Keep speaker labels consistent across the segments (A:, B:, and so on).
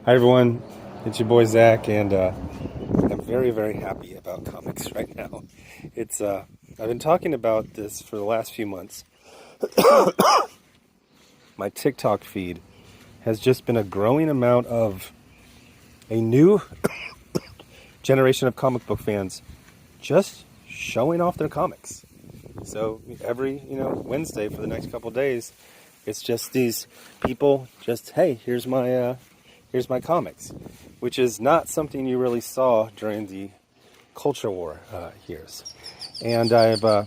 A: Hi everyone, it's your boy Zach, and I'm very, very happy about comics right now. I've been talking about this for the last few months. My TikTok feed has just been a growing amount of a new generation of comic book fans just showing off their comics. So every Wednesday for the next couple days, it's just these people just, hey, here's my comics, which is not something you really saw during the culture war years. And I've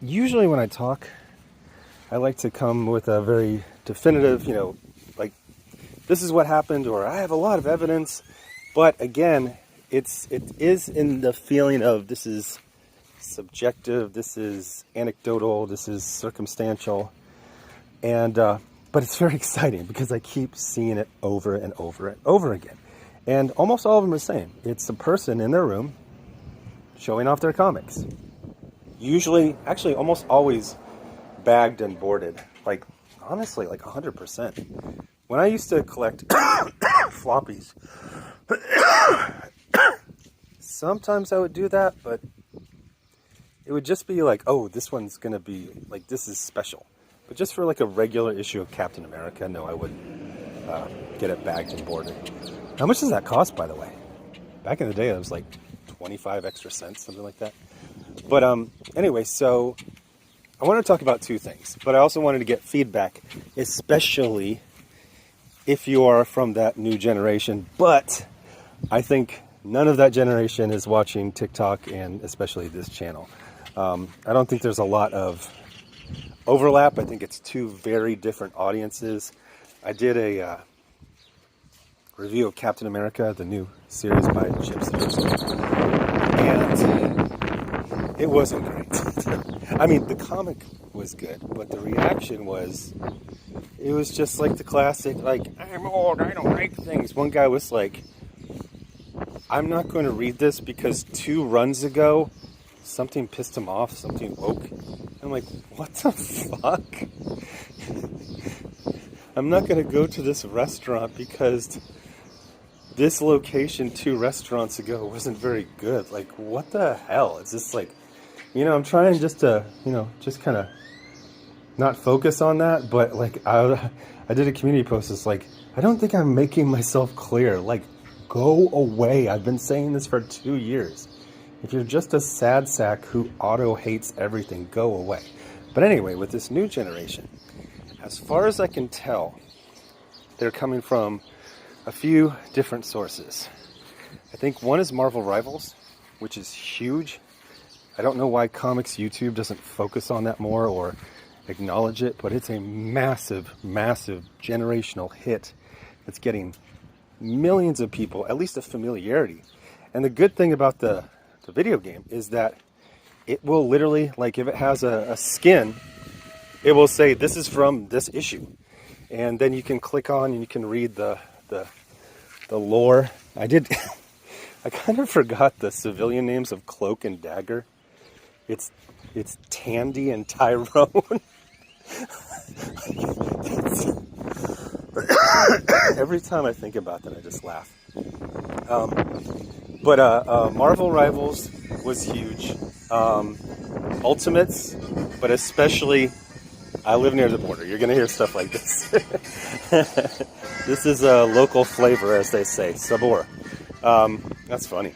A: usually when I talk, I like to come with a very definitive, like this is what happened, or I have a lot of evidence. But again, it is in the feeling of this is subjective, this is anecdotal, this is circumstantial, and but it's very exciting because I keep seeing it over and over and over again, and almost all of them are the same. It's a person in their room showing off their comics. Usually, actually, almost always bagged and boarded. Like honestly, like 100%. When I used to collect floppies, sometimes I would do that, but it would just be like, oh, this one's gonna be like, this is special. But just for like a regular issue of Captain America, no, I wouldn't get it bagged and boarded. How much does that cost, by the way? Back in the day, it was like 25 extra cents, something like that. But anyway, so I want to talk about two things, but I also wanted to get feedback, especially if you are from that new generation. But I think none of that generation is watching TikTok, and especially this channel. I don't think there's a lot of overlap. I think it's two very different audiences. I did a review of Captain America, the new series by Chip Zdarsky, and it wasn't great. I mean, the comic was good, but the reaction was, it was just like the classic, like, I'm old, I don't like things. One guy was like, I'm not going to read this because 2 runs ago, something pissed him off, something woke. I'm like, what the fuck? I'm not going to go to this restaurant because this location 2 restaurants ago wasn't very good. Like, what the hell? It's just like, I'm trying just to, just kind of not focus on that. But like, I did a community post. It's like, I don't think I'm making myself clear. Like, go away. I've been saying this for 2 years. If you're just a sad sack who auto hates everything, go away. But anyway, with this new generation, as far as I can tell, they're coming from a few different sources. I think one is Marvel Rivals, which is huge. I don't know why Comics YouTube doesn't focus on that more or acknowledge it, but it's a massive, massive generational hit that's getting millions of people, at least a familiarity. And the good thing about the video game is that it will literally, like if it has a skin, it will say this is from this issue, and then you can click on and you can read the lore. I kind of forgot the civilian names of Cloak and Dagger. It's Tandy and Tyrone. Every time I think about that, I just laugh. But Marvel Rivals was huge. Ultimates, but especially, I live near the border. You're going to hear stuff like this. This is a local flavor, as they say, sabor. That's funny.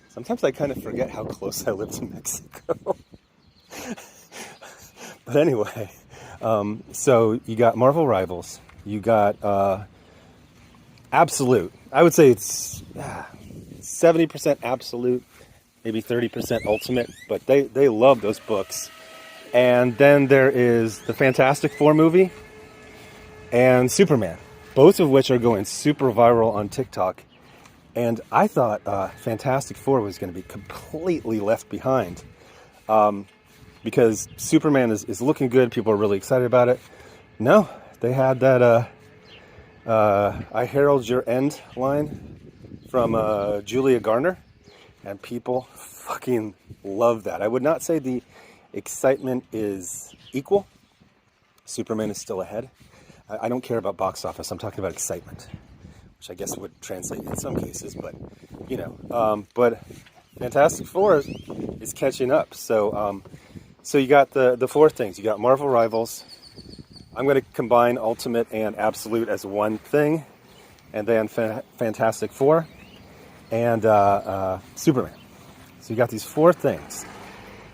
A: Sometimes I kind of forget how close I live to Mexico. But anyway, so you got Marvel Rivals. You got Absolute. I would say it's 70% Absolute, maybe 30% Ultimate, but they love those books. And then there is the Fantastic Four movie and Superman, both of which are going super viral on TikTok. And I thought Fantastic Four was going to be completely left behind because Superman is looking good. People are really excited about it. No, they had that I Herald Your End line from Julia Garner, and people fucking love that. I would not say the excitement is equal. Superman is still ahead. I don't care about box office. I'm talking about excitement, which I guess would translate in some cases, but but Fantastic Four is catching up. So so you got the four things. You got Marvel Rivals. I'm going to combine Ultimate and Absolute as one thing, and then Fantastic Four and Superman. So you got these four things.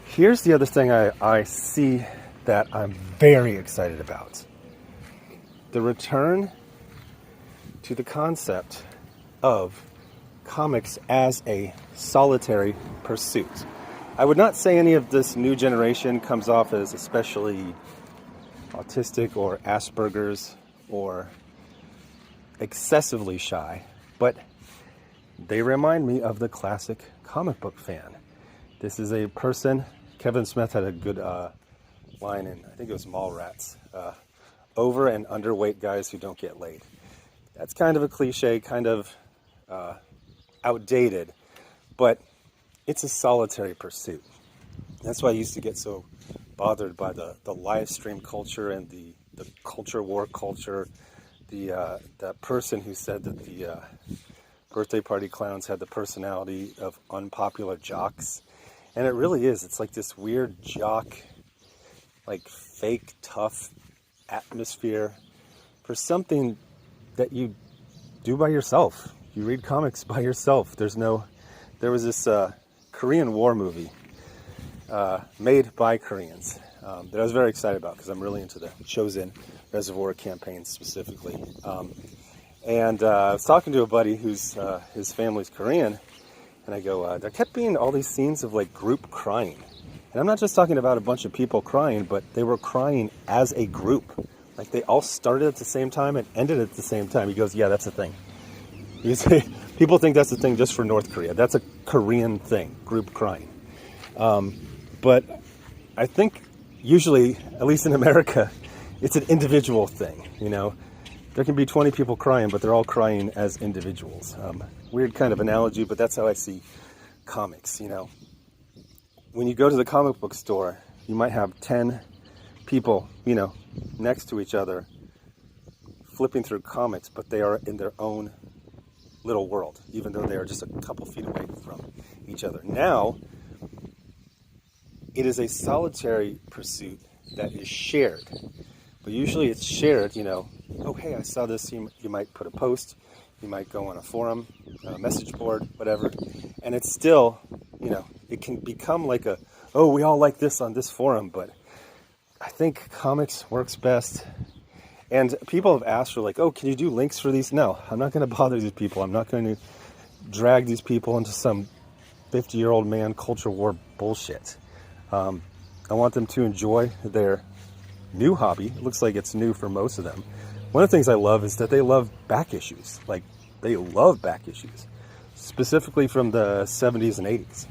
A: Here's the other thing I see that I'm very excited about. The return to the concept of comics as a solitary pursuit. I would not say any of this new generation comes off as especially autistic or Asperger's or excessively shy, but they remind me of the classic comic book fan. This is a person, Kevin Smith had a good line in, I think it was Mallrats, over and underweight guys who don't get laid. That's kind of a cliche, kind of outdated, but it's a solitary pursuit. That's why I used to get so bothered by the live stream culture and the culture war culture. That person who said that the birthday party clowns had the personality of unpopular jocks. And it really is. It's like this weird jock, like fake tough atmosphere for something that you do by yourself. You read comics by yourself. There was this Korean War movie made by Koreans that I was very excited about because I'm really into the Chosen Reservoir campaign specifically. And I was talking to a buddy who's his family's Korean, and I go, there kept being all these scenes of like group crying. And I'm not just talking about a bunch of people crying, but they were crying as a group. Like they all started at the same time and ended at the same time. He goes, yeah, that's a thing. People think that's a thing just for North Korea. That's a Korean thing, group crying. But I think usually, at least in America, it's an individual thing, you know. There can be 20 people crying, but they're all crying as individuals. Weird kind of analogy, but that's how I see comics, you know. When you go to the comic book store, you might have 10 people, you know, next to each other flipping through comics, but they are in their own little world, even though they are just a couple feet away from each other. Now, it is a solitary pursuit that is shared. But usually it's shared, you know, oh, hey, I saw this. You might put a post. You might go on a forum, a message board, whatever. And it's still, you know, it can become like we all like this on this forum. But I think comics works best. And people have asked for like, oh, can you do links for these? No, I'm not going to bother these people. I'm not going to drag these people into some 50-year-old man culture war bullshit. I want them to enjoy their new hobby. It looks like it's new for most of them. One of the things I love is that they love back issues. Like, they love back issues, specifically from the 70s and 80s.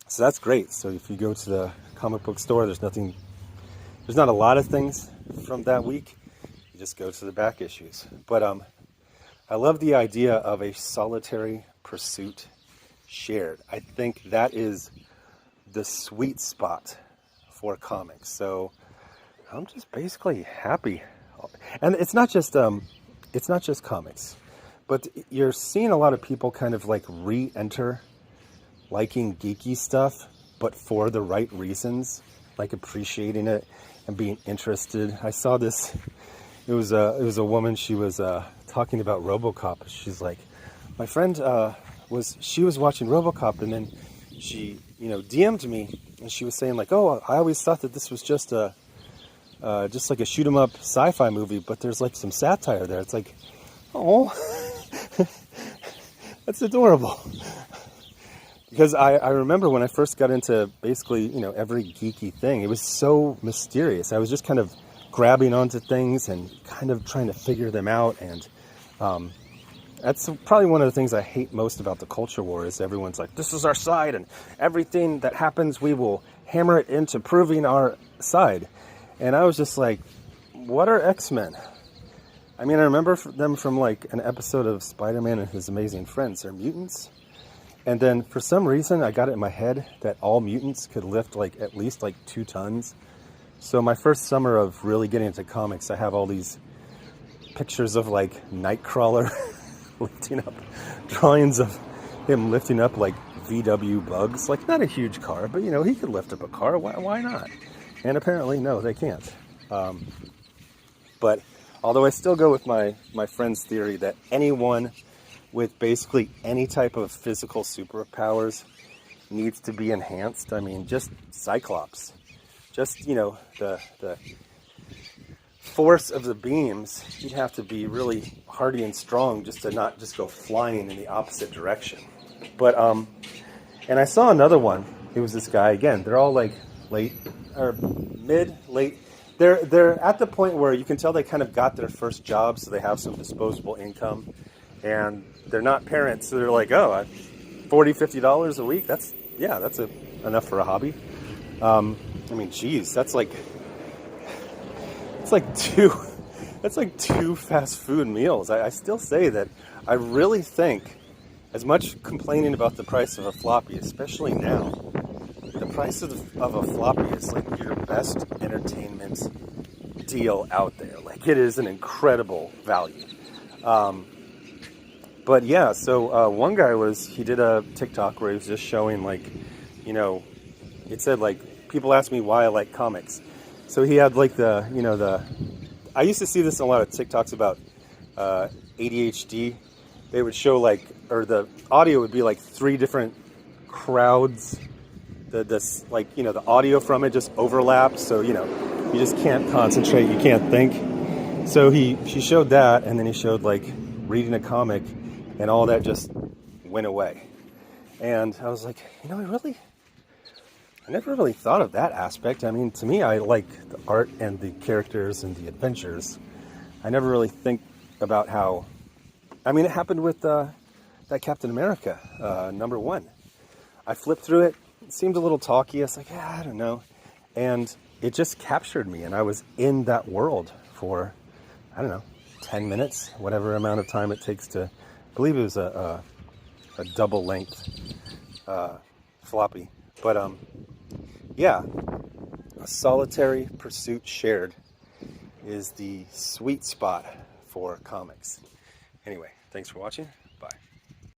A: So that's great. So if you go to the comic book store, there's not a lot of things from that week. You just go to the back issues. But I love the idea of a solitary pursuit shared. I think that is the sweet spot for comics. So I'm just basically happy. And it's not just comics, but you're seeing a lot of people kind of like re-enter liking geeky stuff, but for the right reasons, like appreciating it and being interested. I saw this, it was a woman, she was talking about RoboCop. She's like, my friend was watching RoboCop, and then she, you know, DM'd me, and she was saying like, oh, I always thought that this was just like a shoot 'em up sci-fi movie, but there's like some satire there. It's like, oh, that's adorable. Because I remember when I first got into basically, you know, every geeky thing, it was so mysterious. I was just kind of grabbing onto things and kind of trying to figure them out. And that's probably one of the things I hate most about the culture war is everyone's like, this is our side, and everything that happens, we will hammer it into proving our side. And I was just like, what are X-Men? I mean, I remember them from like an episode of Spider-Man and His Amazing Friends. They're mutants. And then for some reason, I got it in my head that all mutants could lift like at least like 2 tons. So my first summer of really getting into comics, I have all these pictures of like Nightcrawler lifting up, drawings of him lifting up like VW Bugs, like not a huge car, but you know, he could lift up a car. Why not? And apparently, no, they can't. But although I still go with my friend's theory that anyone with basically any type of physical superpowers needs to be enhanced. I mean, just Cyclops, just, you know, the force of the beams, you'd have to be really hardy and strong just to not just go flying in the opposite direction. But and I saw another one. It was this guy again. They're all like late or late. They're at the point where you can tell they kind of got their first job, so they have some disposable income, and they're not parents, so they're like, oh, $40-50 a week. That's enough for a hobby. I mean, geez, that's like two fast food meals. I still say that I really think, as much complaining about the price of a floppy, especially now, the price of a floppy is like your best entertainment deal out there. Like, it is an incredible value. But yeah, so one guy he did a TikTok where he was just showing, like, you know, it said like, people ask me why I like comics. So he had like I used to see this in a lot of TikToks about ADHD. They would show like, or the audio would be like 3 different crowds. Like, you know, the audio from it just overlaps, so, you know, you just can't concentrate, you can't think. So she showed that, and then he showed like reading a comic, and all that just went away. And I was like, you know, I never really thought of that aspect. I mean, to me, I like the art and the characters and the adventures. I never really think about how, I mean, it happened with that Captain America, #1. I flipped through it. It seemed a little talky. I was like, yeah, I don't know. And it just captured me, and I was in that world for, I don't know, 10 minutes, whatever amount of time it takes to, I believe it was a double length floppy. But yeah, a solitary pursuit shared is the sweet spot for comics. Anyway, thanks for watching.